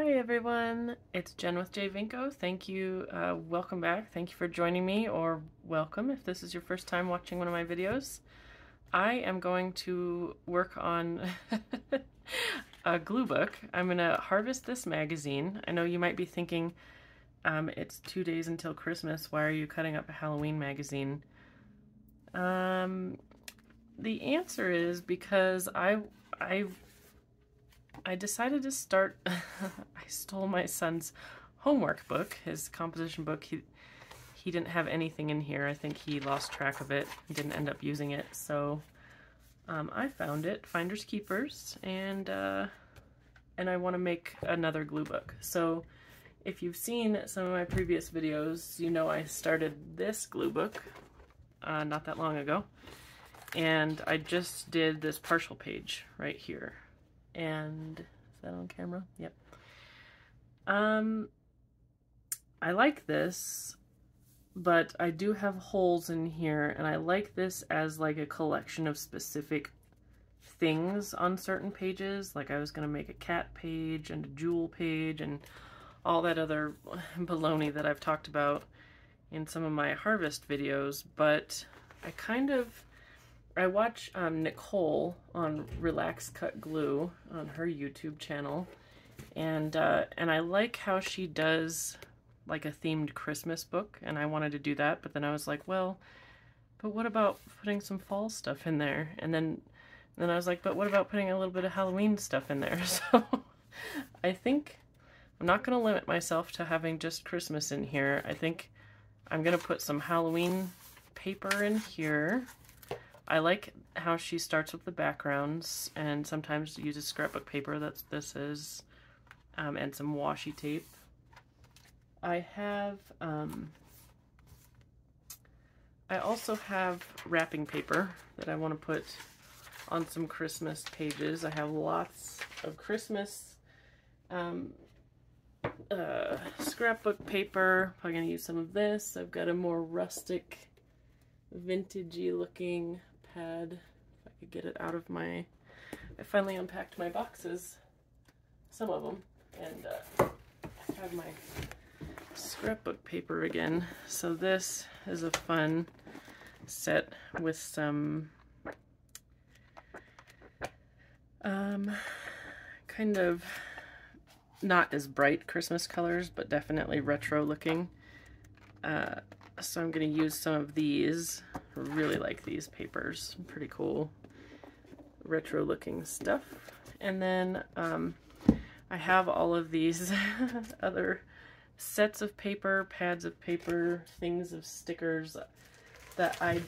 Hi everyone, it's Jen with JVinko. Thank you, welcome back. Thank you for joining me, or welcome if this is your first time watching one of my videos. I am going to work on a glue book. I'm gonna harvest this magazine. I know you might be thinking, it's 2 days until Christmas. Why are you cutting up a Halloween magazine? The answer is because I decided to start, I stole my son's homework book, his composition book. He didn't have anything in here. I think he lost track of it and didn't end up using it. So I found it, finders keepers, and I want to make another glue book. So if you've seen some of my previous videos, you know I started this glue book not that long ago. And I just did this partial page right here. And is that on camera? Yep. I like this, but I do have holes in here, and I like this as like a collection of specific things on certain pages. Like I was gonna make a cat page and a jewel page and all that other baloney that I've talked about in some of my harvest videos, but I watch Nicole on Relax Cut Glue on her YouTube channel, and I like how she does like a themed Christmas book, and I wanted to do that, but then I was like, well, but what about putting some fall stuff in there? And then I was like, but what about putting a little bit of Halloween stuff in there? So I think I'm not going to limit myself to having just Christmas in here. I think I'm going to put some Halloween paper in here. I like how she starts with the backgrounds and sometimes uses scrapbook paper, this is, and some washi tape. I also have wrapping paper that I want to put on some Christmas pages. I have lots of Christmas scrapbook paper. I'm going to use some of this. I've got a more rustic, vintagey looking pad. If I could get it out of my... I finally unpacked my boxes, some of them, and I have my scrapbook paper again. So this is a fun set with some kind of not as bright Christmas colors, but definitely retro looking. So I'm going to use some of these. I really like these papers. Pretty cool retro looking stuff. And then I have all of these other sets of paper, pads of paper, things of stickers that I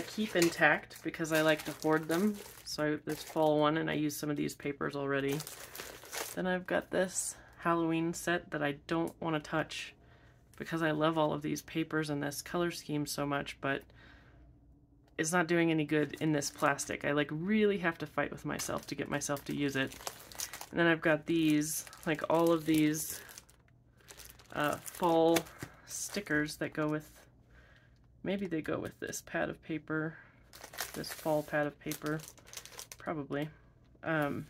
keep intact because I like to hoard them. So this fall one, and I use some of these papers already. Then I've got this Halloween set that I don't want to touch because I love all of these papers and this color scheme so much, but it's not doing any good in this plastic. I like really have to fight with myself to get myself to use it. And then I've got these, like all of these fall stickers that go with, maybe they go with this pad of paper, this fall pad of paper, probably. So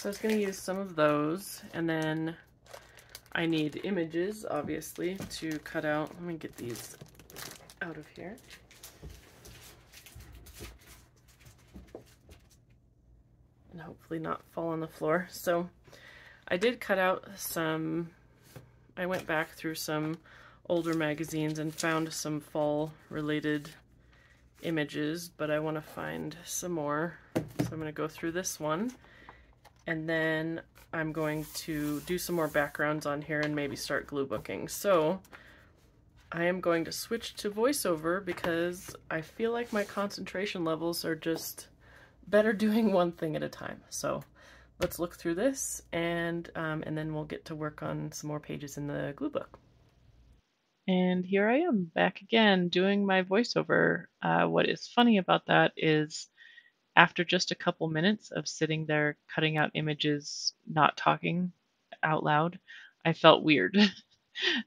I was going to use some of those, and then I need images, obviously, to cut out. Let me get these out of here. And hopefully not fall on the floor. So I did cut out some, I went back through some older magazines and found some fall related images, but I want to find some more. So I'm going to go through this one, and then I'm going to do some more backgrounds on here and maybe start glue booking. So I am going to switch to voiceover because I feel like my concentration levels are just better doing one thing at a time. So let's look through this, and then we'll get to work on some more pages in the glue book. And here I am back again doing my voiceover. What is funny about that is after just a couple minutes of sitting there cutting out images, not talking out loud, I felt weird.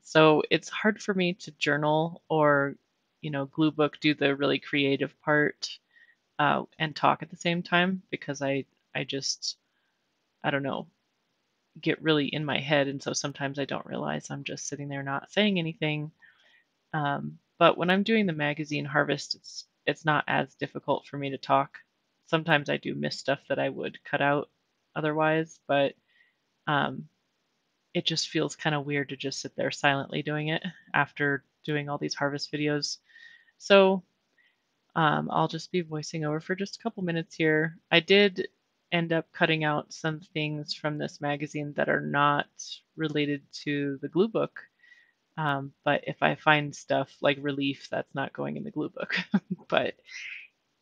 So it's hard for me to journal or, glue book, do the really creative part, and talk at the same time because I don't know. get really in my head, and so sometimes I don't realize I'm just sitting there not saying anything. But when I'm doing the magazine harvest, it's not as difficult for me to talk. Sometimes I do miss stuff that I would cut out otherwise, but um, it just feels kind of weird to just sit there silently doing it after doing all these harvest videos. So I'll just be voicing over for just a couple minutes here. I did end up cutting out some things from this magazine that are not related to the glue book. But if I find stuff like relief, that's not going in the glue book. But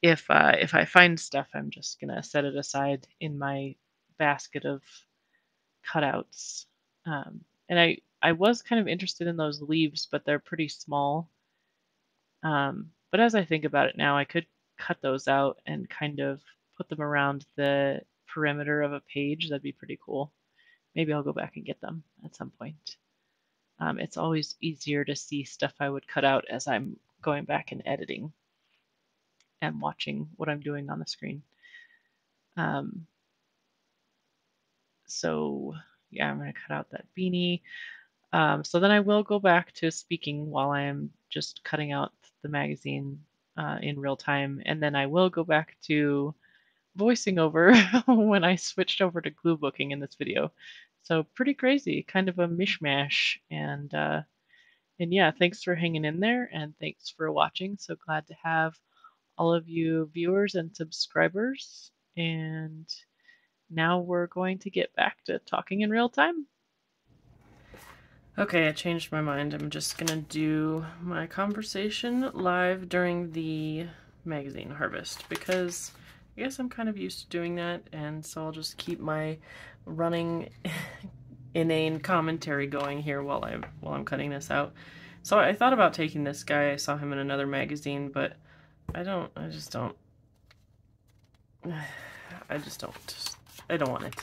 if I find stuff, I'm just gonna set it aside in my basket of cutouts. And I was kind of interested in those leaves, but they're pretty small. But as I think about it now, I could cut those out and kind of put them around the perimeter of a page. That'd be pretty cool. Maybe I'll go back and get them at some point. It's always easier to see stuff I would cut out as I'm going back and editing and watching what I'm doing on the screen. So yeah, I'm going to cut out that beanie. So then I will go back to speaking while I'm just cutting out the magazine in real time, and then I will go back to voicing over when I switched over to glue booking in this video. So pretty crazy, kind of a mishmash, and yeah, thanks for hanging in there, and thanks for watching. So glad to have all of you viewers and subscribers, and now we're going to get back to talking in real time. Okay, I changed my mind. I'm just gonna do my conversation live during the magazine harvest because I guess I'm kind of used to doing that, and so I'll just keep my running inane commentary going here while I'm cutting this out. So I thought about taking this guy. I saw him in another magazine, but I just don't want it.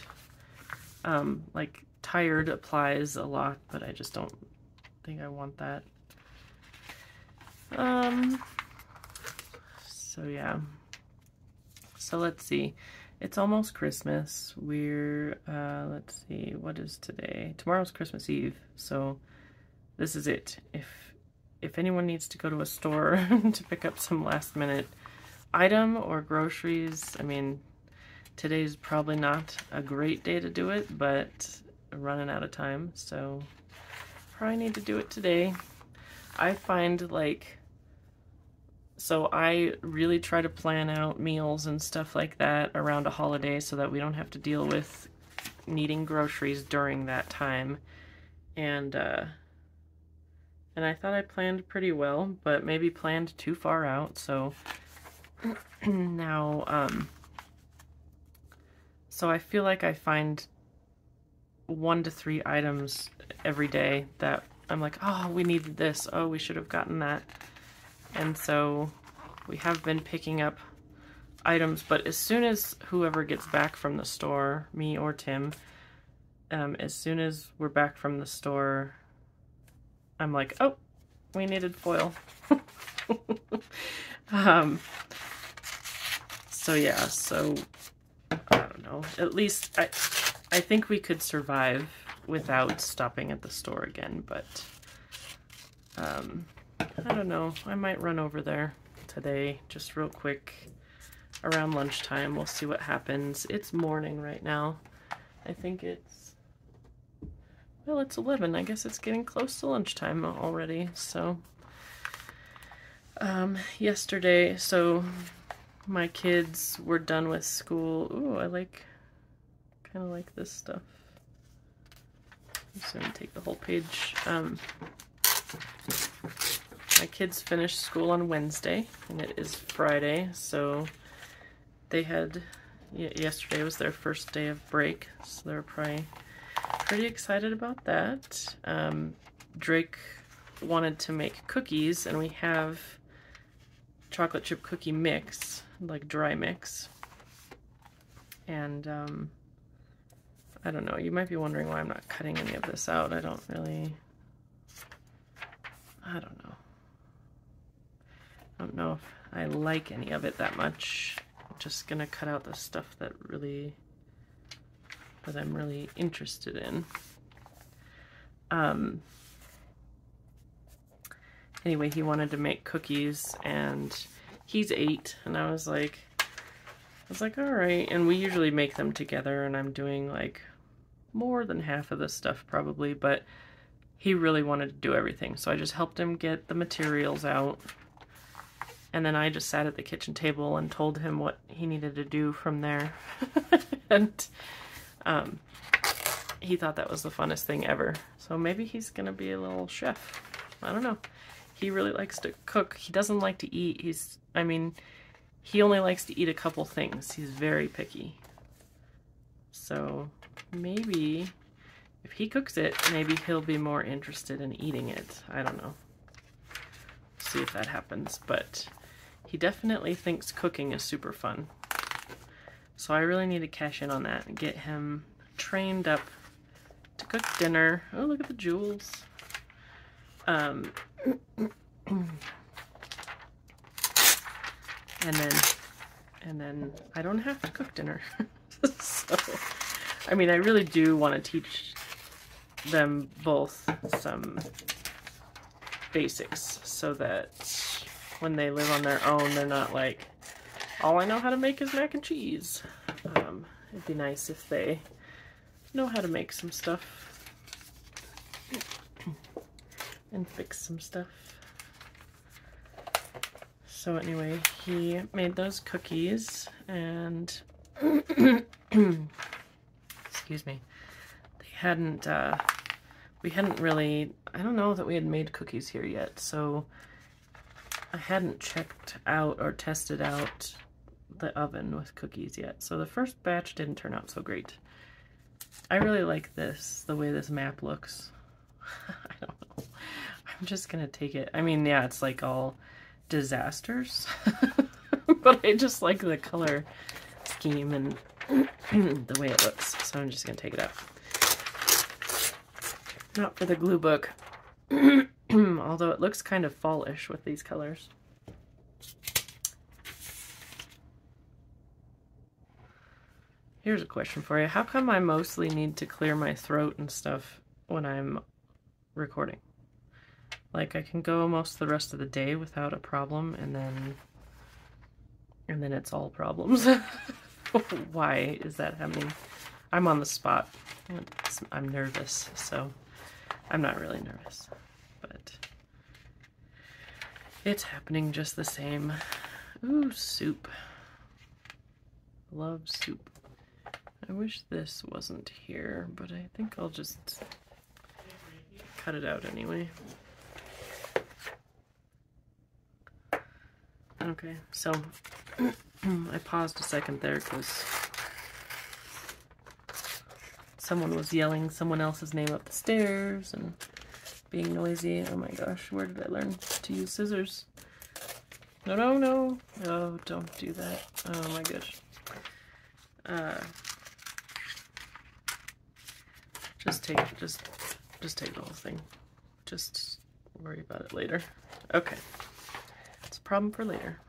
Like, tired applies a lot, but I just don't think I want that. So yeah. So let's see. It's almost Christmas. We're, let's see, what is today? Tomorrow's Christmas Eve, so this is it. If anyone needs to go to a store to pick up some last minute item or groceries, I mean, today's probably not a great day to do it, but I'm running out of time, so probably need to do it today. I find, like, so I really try to plan out meals and stuff like that around a holiday so that we don't have to deal with needing groceries during that time. And I thought I planned pretty well, but maybe planned too far out, so now, so I feel like I find 1 to 3 items every day that I'm like, oh, we needed this, oh, we should have gotten that. And so we have been picking up items, but as soon as whoever gets back from the store, me or Tim, as soon as we're back from the store, I'm like, oh, we needed foil. So yeah, so I don't know, at least I think we could survive without stopping at the store again, but I don't know, I might run over there today just real quick around lunchtime. We'll see what happens. It's morning right now. I think it's, well, it's 11. I guess it's getting close to lunchtime already. So yesterday, so my kids were done with school. Ooh, I kind of like this stuff. I'm just gonna take the whole page. My kids finished school on Wednesday, and it is Friday, so they had, yesterday was their first day of break, so they're probably pretty excited about that. Drake wanted to make cookies, and we have chocolate chip cookie mix, like dry mix. And I don't know, you might be wondering why I'm not cutting any of this out. I don't know. I don't know if I like any of it that much. I'm just gonna cut out the stuff that really that I'm really interested in. Anyway, he wanted to make cookies, and he's 8, and I was like, all right. And we usually make them together, and I'm doing like more than half of the stuff probably, but he really wanted to do everything. So I just helped him get the materials out. And then I just sat at the kitchen table and told him what he needed to do from there. And he thought that was the funnest thing ever. So maybe he's gonna be a little chef. I don't know. He really likes to cook. He doesn't like to eat. He only likes to eat a couple things. He's very picky. So maybe if he cooks it, maybe he'll be more interested in eating it. I don't know. See if that happens. But he definitely thinks cooking is super fun. So I really need to cash in on that and get him trained up to cook dinner. Oh, look at the jewels. And then I don't have to cook dinner. So, I mean, I really do want to teach them both some basics so that when they live on their own, they're not like, all I know how to make is mac and cheese. It'd be nice if they know how to make some stuff and fix some stuff. So anyway, he made those cookies, and excuse me, we hadn't really, I don't know that we had made cookies here yet, so I hadn't checked out or tested out the oven with cookies yet. So the first batch didn't turn out so great. I really like this, the way this map looks. I don't know. I'm just gonna take it. I mean, yeah, it's like all disasters, but I just like the color scheme and the way it looks. So I'm just gonna take it out. Not for the glue book, although it looks kind of fallish with these colors. Here's a question for you. How come I mostly need to clear my throat and stuff when I'm recording? Like, I can go most of the rest of the day without a problem, and then it's all problems. Why is that happening? I'm on the spot. I'm nervous, so I'm not really nervous, but it's happening just the same. Ooh, soup. Love soup. I wish this wasn't here, but I think I'll just cut it out anyway. Okay, so I paused a second there because someone was yelling someone else's name up the stairs and being noisy. Oh my gosh, where did I learn to use scissors? No, no, no. Oh, don't do that. Oh my gosh. Just take the whole thing. Just worry about it later. Okay. It's a problem for later.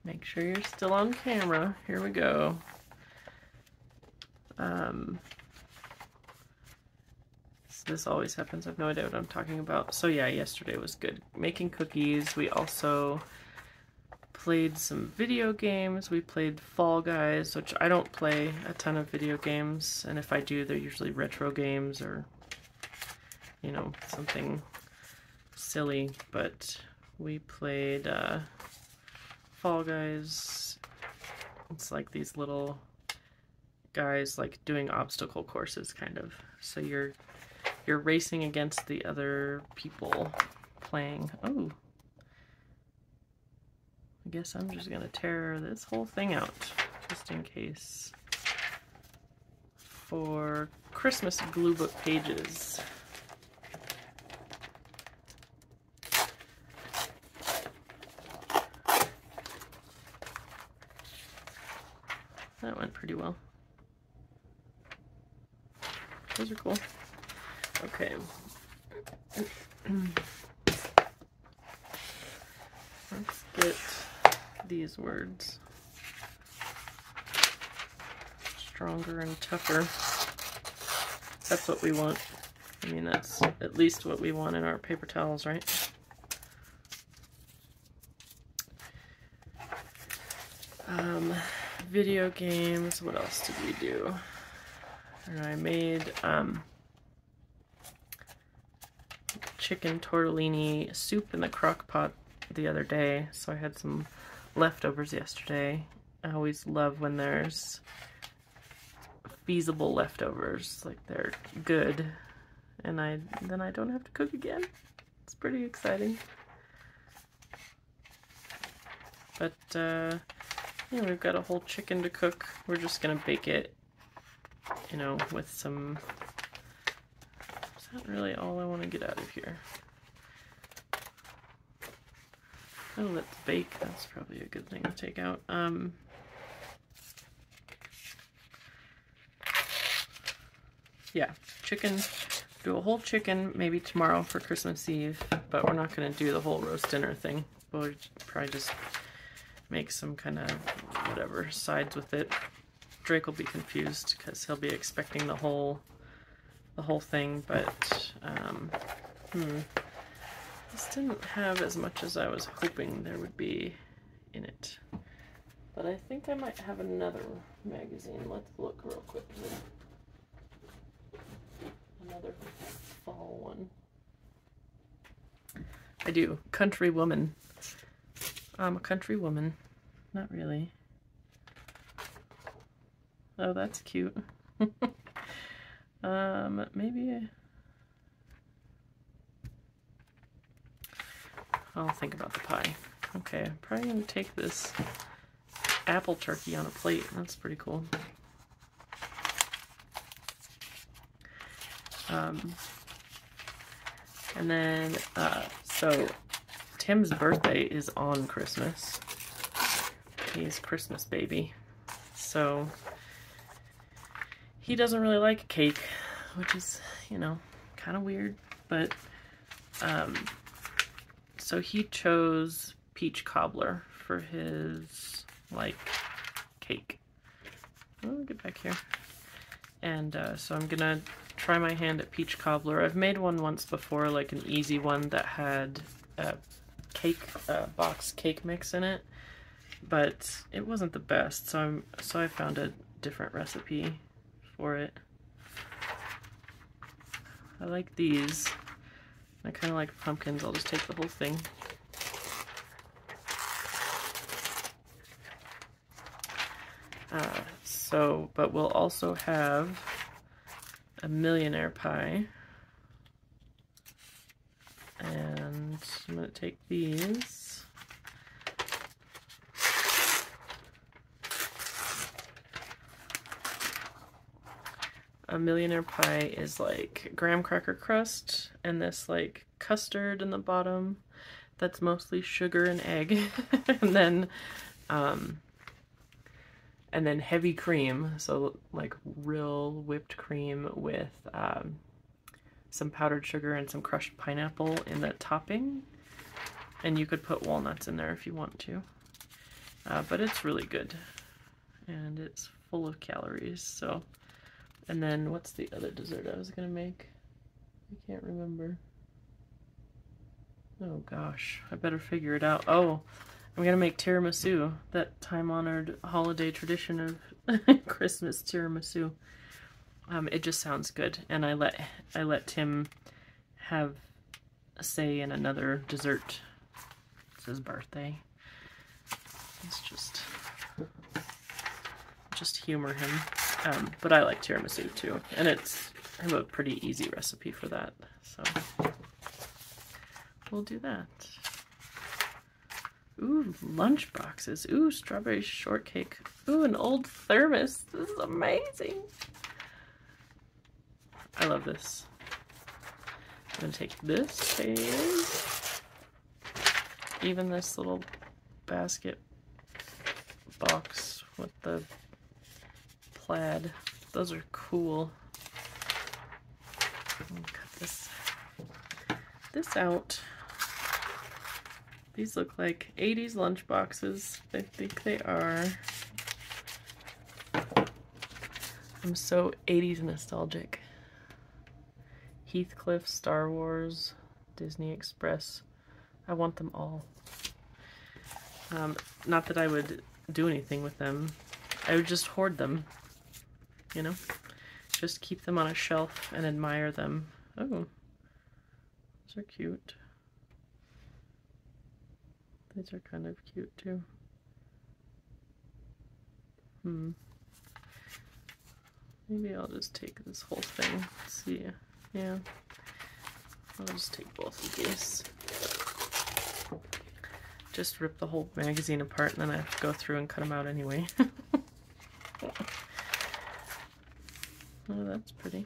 Make sure you're still on camera. Here we go. So this always happens. I have no idea what I'm talking about. So yeah, yesterday was good. Making cookies. We also played some video games. We played Fall Guys, which I don't play a ton of video games, and if I do, they're usually retro games or, you know, something silly, but we played Fall Guys. It's like these little guys like doing obstacle courses, kind of. So you're racing against the other people playing. Oh, I guess I'm just gonna tear this whole thing out just in case for Christmas glue book pages. That went pretty well. Those are cool. Okay. Let's get these words. Just stronger and tougher. That's what we want. I mean, that's at least what we want in our paper towels, right? Video games, what else did we do? And I made chicken tortellini soup in the crock pot the other day, so I had some leftovers yesterday. I always love when there's feasible leftovers, like they're good, and then I don't have to cook again. It's pretty exciting. But yeah, we've got a whole chicken to cook. We're just gonna bake it, you know, with some... Is that really all I want to get out of here? Oh, let's bake. That's probably a good thing to take out. Yeah, chicken. Do a whole chicken maybe tomorrow for Christmas Eve, but we're not going to do the whole roast dinner thing. We'll probably just make some kind of whatever sides with it. Drake will be confused because he'll be expecting the whole thing, but this didn't have as much as I was hoping there would be in it. But I think I might have another magazine. Let's look real quick. Another fall one. I do. Country Woman. I'm a country woman. Not really. Oh, that's cute. Maybe I'll think about the pie. Okay, I'm probably gonna take this apple turkey on a plate. That's pretty cool. And then, so Tim's birthday is on Christmas. He's Christmas baby. So he doesn't really like cake, which is, you know, kind of weird, but so he chose peach cobbler for his, like, cake. Oh, get back here. And so I'm gonna try my hand at peach cobbler. I've made one once before, like an easy one that had box cake mix in it, but it wasn't the best, so I found a different recipe for it. I like these. I kind of like pumpkins. I'll just take the whole thing. But we'll also have a millionaire pie. And I'm going to take these. A millionaire pie is like graham cracker crust and this like custard in the bottom that's mostly sugar and egg. And then heavy cream, so like real whipped cream with some powdered sugar and some crushed pineapple in the topping. And you could put walnuts in there if you want to. But it's really good. And it's full of calories, so... And then, what's the other dessert I was gonna make? I can't remember. Oh gosh, I better figure it out. Oh, I'm gonna make tiramisu, that time-honored holiday tradition of Christmas tiramisu. It just sounds good, and I let Tim have a say in another dessert. It's his birthday. It's just humor him. But I like tiramisu too, and I have a pretty easy recipe for that, so we'll do that. Ooh, lunch boxes. Ooh, strawberry shortcake. Ooh, an old thermos. This is amazing. I love this. I'm gonna take this page, even this little basket box with the plaid. Those are cool. I'll cut this out. These look like 80s lunch boxes. I think they are. I'm so 80s nostalgic. Heathcliff, Star Wars, Disney Express. I want them all. Not that I would do anything with them. I would just hoard them, you know? Just keep them on a shelf and admire them. Oh, those are cute. These are kind of cute too. Maybe I'll just take this whole thing. Let's see. Yeah. I'll just take both of these. Just rip the whole magazine apart and then I have to go through and cut them out anyway. Oh, that's pretty.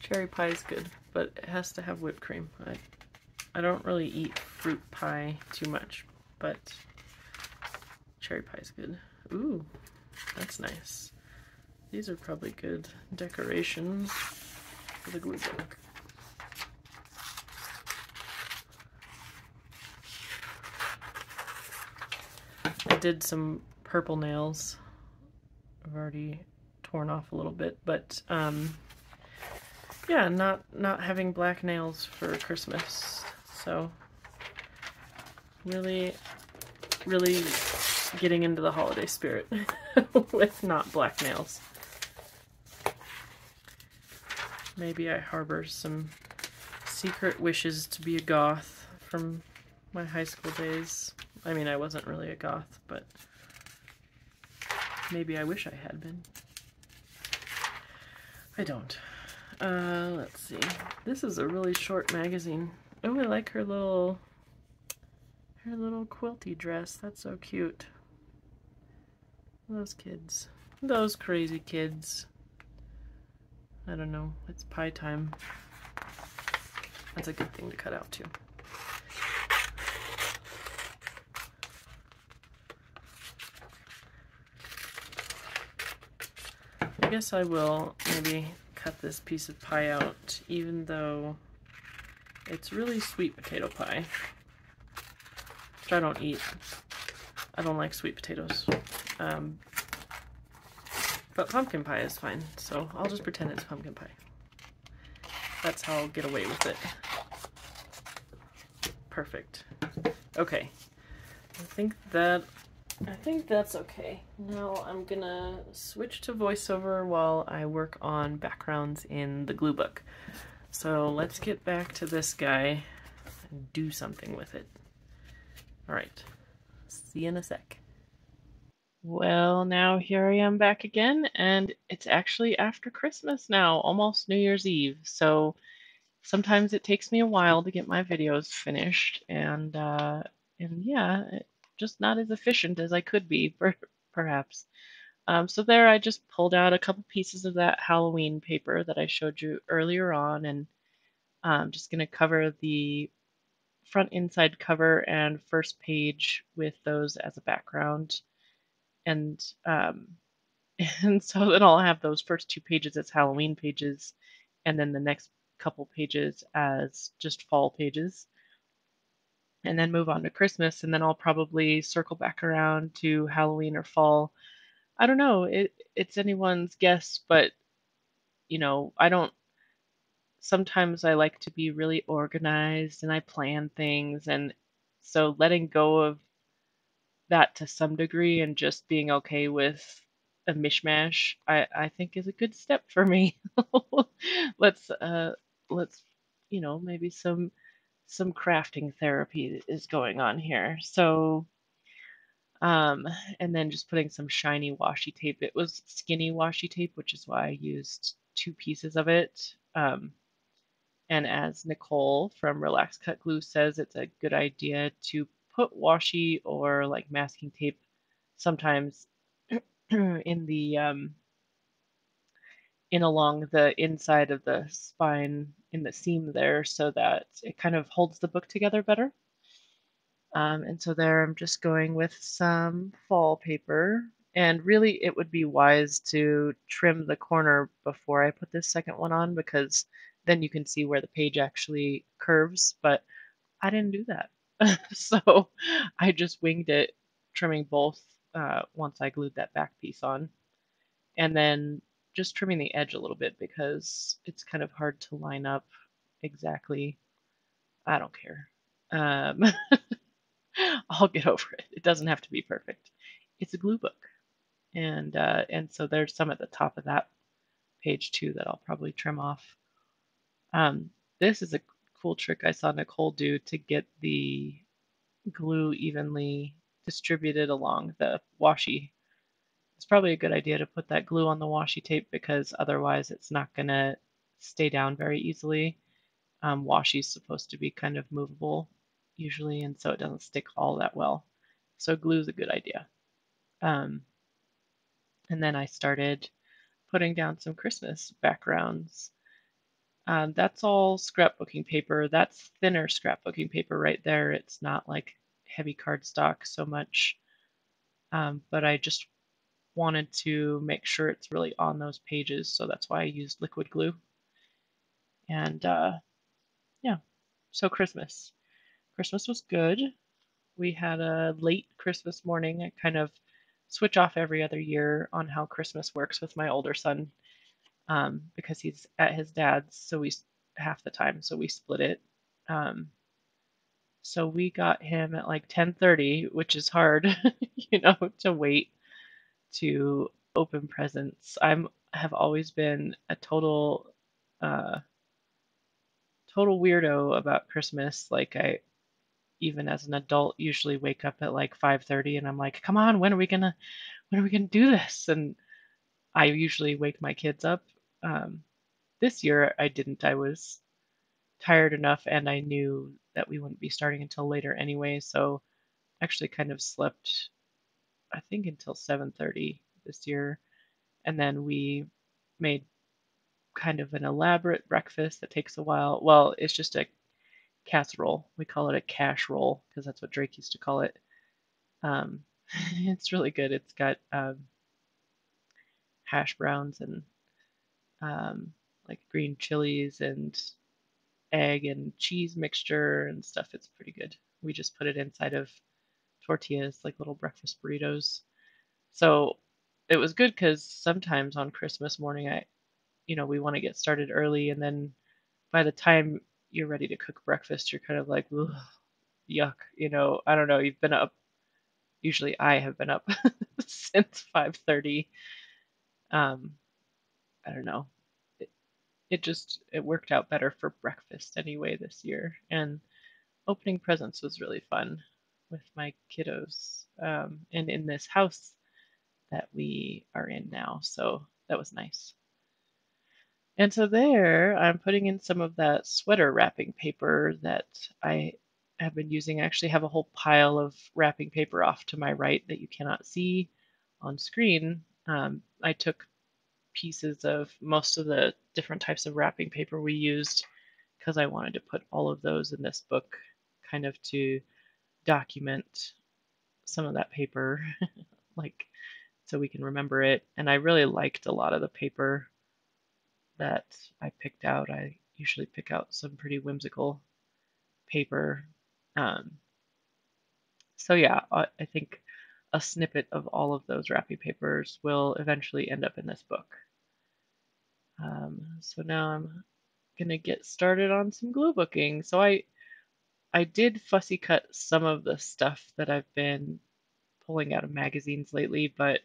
Cherry pie is good, but it has to have whipped cream. I don't really eat fruit pie too much, but cherry pie is good. Ooh, that's nice. These are probably good decorations for the glue book. I did some purple nails. I've already torn off a little bit, but yeah, not having black nails for Christmas. So really getting into the holiday spirit with not black nails. Maybe I harbor some secret wishes to be a goth from my high school days. I mean, I wasn't really a goth, but maybe I wish I had been. I don't. Let's see. This is a really short magazine. Oh, I like her little quilty dress. That's so cute. Those kids. Those crazy kids. I don't know. It's pie time. That's a good thing to cut out too. I guess I will maybe cut this piece of pie out, even though it's really sweet potato pie, which I don't eat. I don't like sweet potatoes. But pumpkin pie is fine, so I'll just pretend it's pumpkin pie. That's how I'll get away with it. Perfect. Okay. I think that's okay. Now I'm gonna switch to voiceover while I work on backgrounds in the glue book. So let's get back to this guy and do something with it. Alright, see you in a sec. Well, now here I am back again, and it's actually after Christmas now, almost New Year's Eve. So sometimes it takes me a while to get my videos finished, and yeah, just not as efficient as I could be, perhaps. So there I just pulled out a couple pieces of that Halloween paper that I showed you earlier on, and I'm just going to cover the front inside cover and first page with those as a background. And and so then I'll have those first two pages as Halloween pages, and then the next couple pages as just fall pages, and then move on to Christmas, and then I'll probably circle back around to Halloween or fall. I don't know, it's anyone's guess, but you know, sometimes I like to be really organized and I plan things, and so letting go of that to some degree and just being okay with a mishmash, I think is a good step for me. let's let's you know, maybe some crafting therapy is going on here. So and then just putting some shiny washi tape. It was skinny washi tape, which is why I used two pieces of it. And as Nicole from Relax Cut Glue says, it's a good idea to put washi or like masking tape sometimes in the in along the inside of the spine in the seam there, so that it kind of holds the book together better. And so there I'm just going with some fall paper, and really it would be wise to trim the corner before I put this second one on, because then you can see where the page actually curves, but I didn't do that. So I just winged it, trimming both once I glued that back piece on. And then just trimming the edge a little bit because it's kind of hard to line up exactly. I don't care. Um, I'll get over it. It doesn't have to be perfect. It's a glue book, and so there's some at the top of that page too that I'll probably trim off. This is a cool trick I saw Nicole do to get the glue evenly distributed along the washi. It's probably a good idea to put that glue on the washi tape because otherwise it's not going to stay down very easily. Washi is supposed to be kind of movable usually, and so it doesn't stick all that well. So glue is a good idea. And then I started putting down some Christmas backgrounds. That's all scrapbooking paper. That's thinner scrapbooking paper right there. It's not like heavy cardstock so much, but I just wanted to make sure it's really on those pages, so that's why I used liquid glue. And yeah, so Christmas. Christmas was good. We had a late Christmas morning. I kind of switch off every other year on how Christmas works with my older son because he's at his dad's, so we half the time, so we split it. So we got him at like 10:30, which is hard, to wait to open presents. Have always been a uh, total weirdo about Christmas. Like I even as an adult usually wake up at like 5:30 and I'm like, "Come on, when are we gonna do this?" And I usually wake my kids up. This year I didn't. I was tired enough and I knew that we wouldn't be starting until later anyway, so actually kind of slept I think until 7:30 this year. And then we made kind of an elaborate breakfast that takes a while. Well, it's just a casserole. We call it a cash roll because that's what Drake used to call it. Um, it's really good. It's got hash browns and like green chilies and egg and cheese mixture and stuff. It's pretty good. We just put it inside of tortillas, like little breakfast burritos. So it was good because sometimes on Christmas morning, we want to get started early, and then by the time you're ready to cook breakfast, you're kind of like, ugh, yuck. I don't know. You've been up. Usually, I have been up since 5:30. Um, I don't know. It, it worked out better for breakfast anyway this year, and opening presents was really fun with my kiddos, and in this house that we are in now. So that was nice. And so there, I'm putting in some of that sweater wrapping paper that I have been using. I actually have a whole pile of wrapping paper off to my right that you cannot see on screen. I took pieces of most of the different types of wrapping paper we used because I wanted to put all of those in this book kind of to document some of that paper, like so we can remember it. And I really liked a lot of the paper that I picked out. I usually pick out some pretty whimsical paper. Um, so yeah, I think a snippet of all of those wrapping papers will eventually end up in this book. So now I'm gonna get started on some glue booking. So I did fussy cut some of the stuff that I've been pulling out of magazines lately, but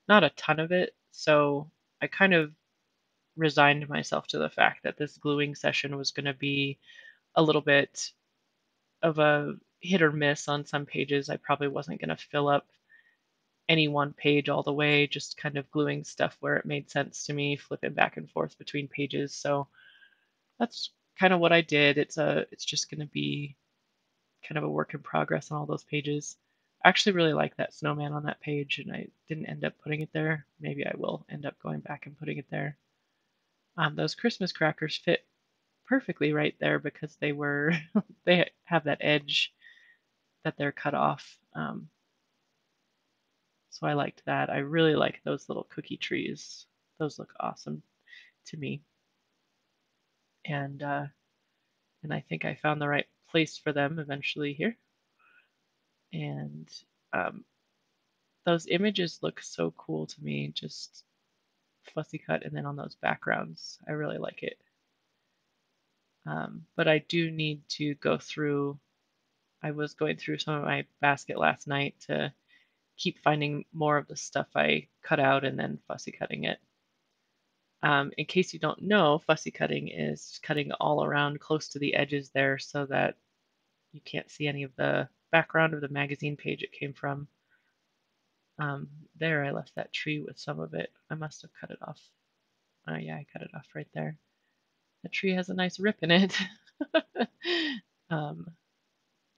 not a ton of it. So I kind of resigned myself to the fact that this gluing session was going to be a little bit of a hit or miss on some pages. I probably wasn't going to fill up any one page all the way, just kind of gluing stuff where it made sense to me, flipping back and forth between pages. So that's kind of what I did. It's just going to be kind of a work in progress on all those pages. I actually really like that snowman on that page, and I didn't end up putting it there. Maybe I will end up going back and putting it there. Those Christmas crackers fit perfectly right there because they have that edge that they're cut off. So I liked that. I really like those little cookie trees. Those look awesome to me. And I think I found the right place for them eventually here. And those images look so cool to me. Just fussy cut, and then on those backgrounds, I really like it. But I do need to go through, I was going through some of my basket last night to keep finding more of the stuff I cut out and then fussy cutting it. In case you don't know, fussy cutting is cutting all around close to the edges there so that you can't see any of the background of the magazine page it came from. There, I left that tree with some of it. I must have cut it off. Oh yeah, I cut it off right there. The tree has a nice rip in it. um,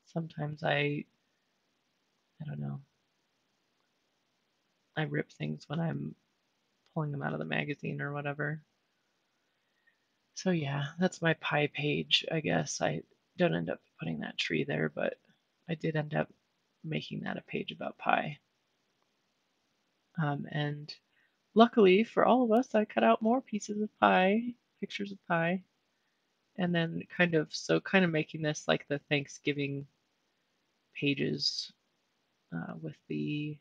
Sometimes I don't know, I rip things when I'm pulling them out of the magazine or whatever. So yeah, that's my pie page, I guess. I don't end up putting that tree there, but I did end up making that a page about pie. And luckily for all of us, I cut out more pieces of pie, pictures of pie, and then kind of making this like the Thanksgiving pages with the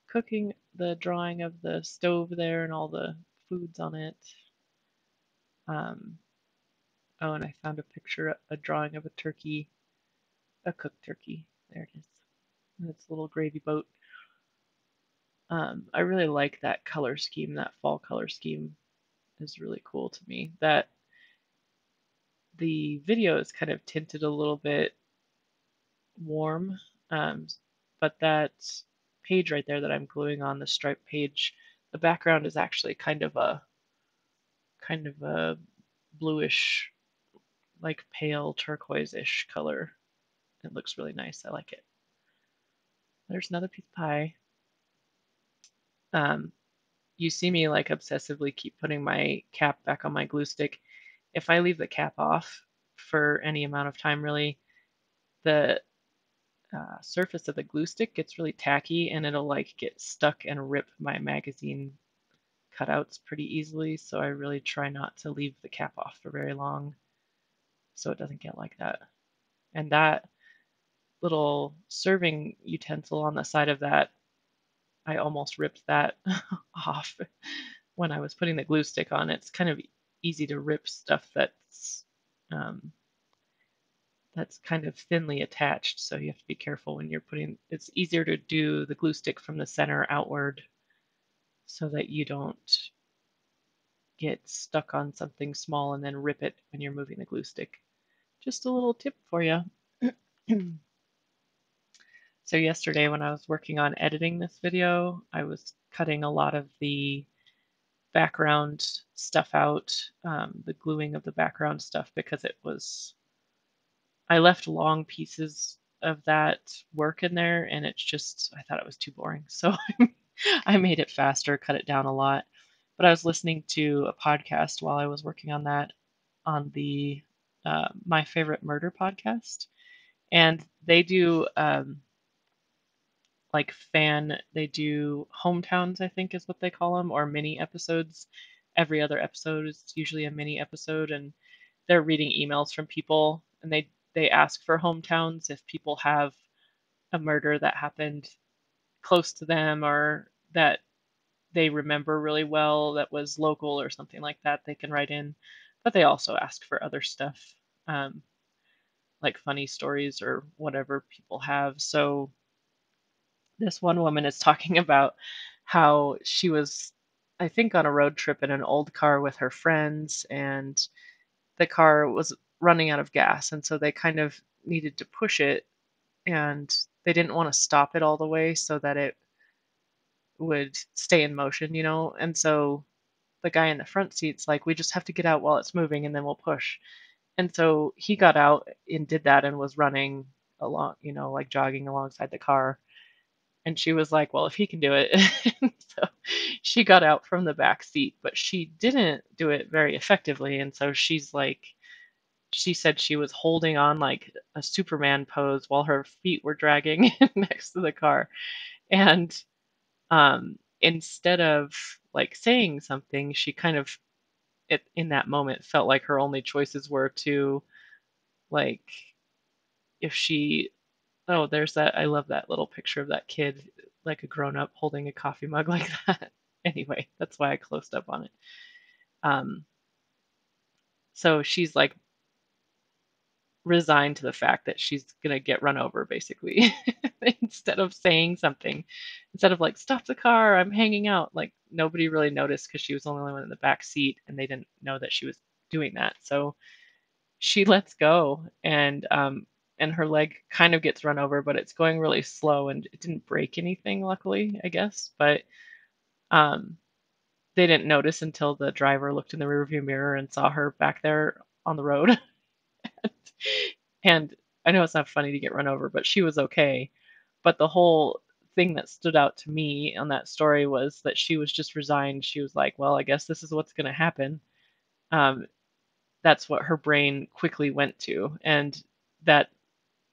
cooking, the drawing of the stove there and all the foods on it. Oh, and I found a picture, a drawing of a turkey, a cooked turkey. There it is. And its little gravy boat. I really like that color scheme. That fall color scheme is really cool to me. That the video is kind of tinted a little bit warm, but that page right there that I'm gluing on, the stripe page, the background is actually kind of a bluish, like pale turquoise-ish color. It looks really nice. I like it. There's another piece of pie. Um, you see me like obsessively keep putting my cap back on my glue stick. If I leave the cap off for any amount of time, really, the surface of the glue stick gets really tacky and it'll like get stuck and rip my magazine cutouts pretty easily. So I really try not to leave the cap off for very long so it doesn't get like that. And that little serving utensil on the side of that, I almost ripped that off when I was putting the glue stick on. It's kind of easy to rip stuff um, that's kind of thinly attached, so you have to be careful when you're putting. It's easier to do the glue stick from the center outward so that you don't get stuck on something small and then rip it when you're moving the glue stick. Just a little tip for you. So yesterday when I was working on editing this video, I was cutting a lot of the background stuff out, the gluing of the background stuff, because I left long pieces of that work in there and I thought it was too boring. So I made it faster, cut it down a lot. But I was listening to a podcast while I was working on that on the My Favorite Murder podcast. And they do they do hometowns, I think is what they call them, or mini episodes. Every other episode is usually a mini episode, and they're reading emails from people, and they ask for hometowns if people have a murder that happened close to them or that they remember really well that was local or something like that, they can write in. But they also ask for other stuff, um, like funny stories or whatever people have. So this one woman is talking about how she was, I think, on a road trip in an old car with her friends, and the car was running out of gas, and so they kind of needed to push it, and they didn't want to stop it all the way so that it would stay in motion, And so the guy in the front seat's like, we just have to get out while it's moving and then we'll push. And so he got out and did that and was running along, like jogging alongside the car. And she was like, well, if he can do it. So she got out from the back seat, but she didn't do it very effectively. And so she said she was holding on like a Superman pose while her feet were dragging next to the car. And instead of like saying something, she kind of in that moment felt like her only choices were to like if she there's that, I love that little picture of that kid like a grown up holding a coffee mug like that. Anyway, that's why I closed up on it. Um, so she's like resigned to the fact that she's gonna get run over, basically. Instead of saying something, instead of like, stop the car, I'm hanging out. Like nobody really noticed because she was the only one in the back seat and they didn't know that she was doing that. So she lets go, and her leg kind of gets run over, but it's going really slow and it didn't break anything, luckily, I guess. But um they didn't notice until the driver looked in the rearview mirror and saw her back there on the road. And I know it's not funny to get run over, but she was okay. But the whole thing that stood out to me on that story was that she was just resigned. She was like, well, I guess this is what's going to happen. Um, that's what her brain quickly went to. And that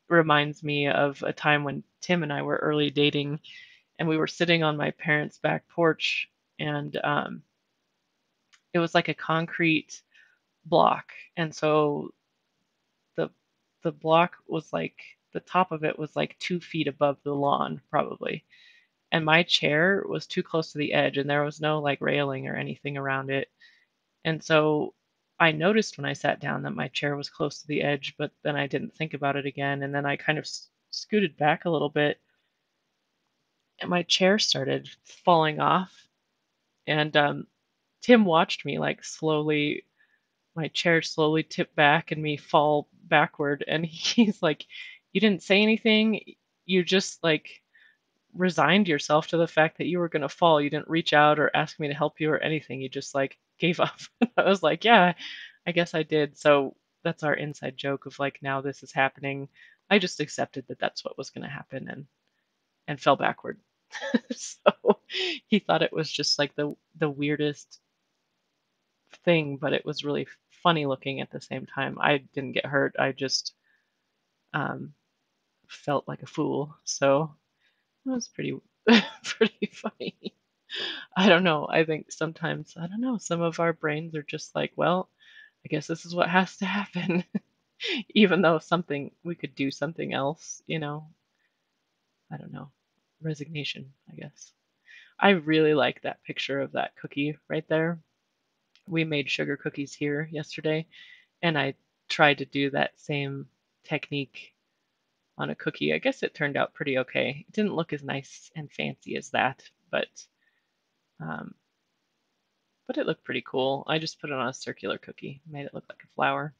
reminds me of a time when Tim and I were early dating, and we were sitting on my parents' back porch, and it was like a concrete block. And so the the block was like the top of it was like 2 feet above the lawn, probably. And my chair was too close to the edge, and there was no like railing or anything around it. And so I noticed when I sat down that my chair was close to the edge, but then I didn't think about it again. And then I kind of scooted back a little bit, and my chair started falling off. And Tim watched me like slowly, my chair slowly tip back and me fall backward. And he's like, you didn't say anything. You just like resigned yourself to the fact that you were going to fall. You didn't reach out or ask me to help you or anything. You just like gave up. I was like, yeah, I guess I did. So that's our inside joke of like, now this is happening. I just accepted that that's what was going to happen and fell backward. So he thought it was just like the weirdest thing, but it was really funny looking at the same time. I didn't get hurt. I just um, felt like a fool. So it was pretty pretty funny. I don't know. I think sometimes, I don't know, some of our brains are just like, well, I guess this is what has to happen. Even though something, we could do something else, I don't know. Resignation, I guess. I really like that picture of that cookie right there. We made sugar cookies here yesterday, and I tried to do that same technique on a cookie. I guess it turned out pretty okay. It didn't look as nice and fancy as that, um, but it looked pretty cool. I just put it on a circular cookie, made it look like a flower.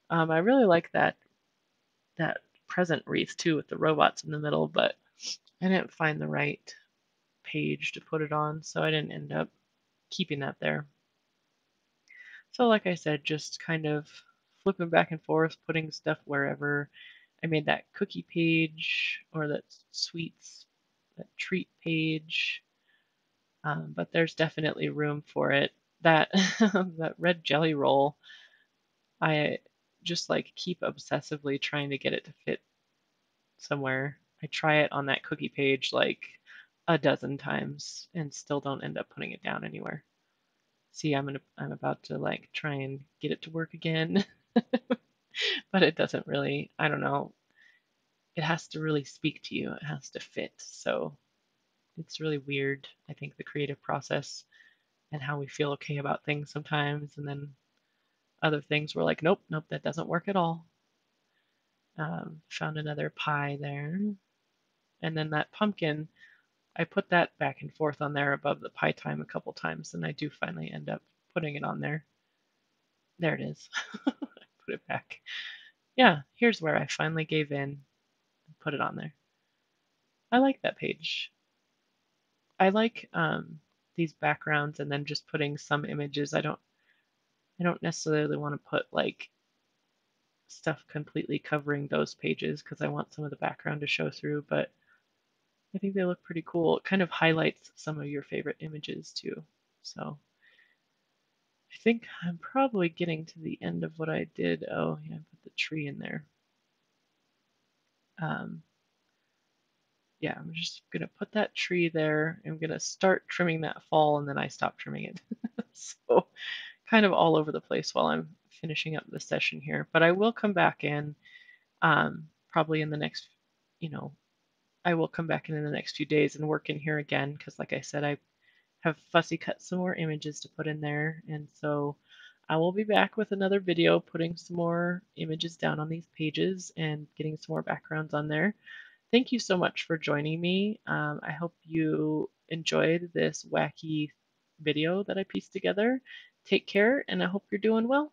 I really like that present wreath too with the robots in the middle, but I didn't find the right page to put it on, so I didn't end up keeping that there. So like I said, just kind of flipping back and forth, putting stuff wherever. I made that cookie page or that sweets, that treat page, but there's definitely room for it. That that red jelly roll, I just like keep obsessively trying to get it to fit somewhere. I try it on that cookie page like a dozen times and still don't end up putting it down anywhere. See, I'm about to like try and get it to work again, but it doesn't really, I don't know. It has to really speak to you. It has to fit. So it's really weird, I think, the creative process and how we feel okay about things sometimes, and then other things we're like, nope, nope, that doesn't work at all. Found another pie there. And then that pumpkin, I put that back and forth on there above the pie time a couple times, and I do finally end up putting it on there. There it is. Put it back. Yeah, here's where I finally gave in and put it on there. I like that page. I like these backgrounds and then just putting some images. I don't necessarily want to put like stuff completely covering those pages because I want some of the background to show through, but I think they look pretty cool. It kind of highlights some of your favorite images too. So I think I'm probably getting to the end of what I did. Oh, yeah, I put the tree in there. Um, yeah, I'm just gonna put that tree there. I'm gonna start trimming that fall and then I stop trimming it. So kind of all over the place while I'm finishing up the session here. But I will come back in probably in the next, you know, I will come back in the next few days and work in here again because, like I said, I have fussy cut some more images to put in there. And so I will be back with another video putting some more images down on these pages and getting some more backgrounds on there. Thank you so much for joining me. I hope you enjoyed this wacky video that I pieced together. Take care, and I hope you're doing well.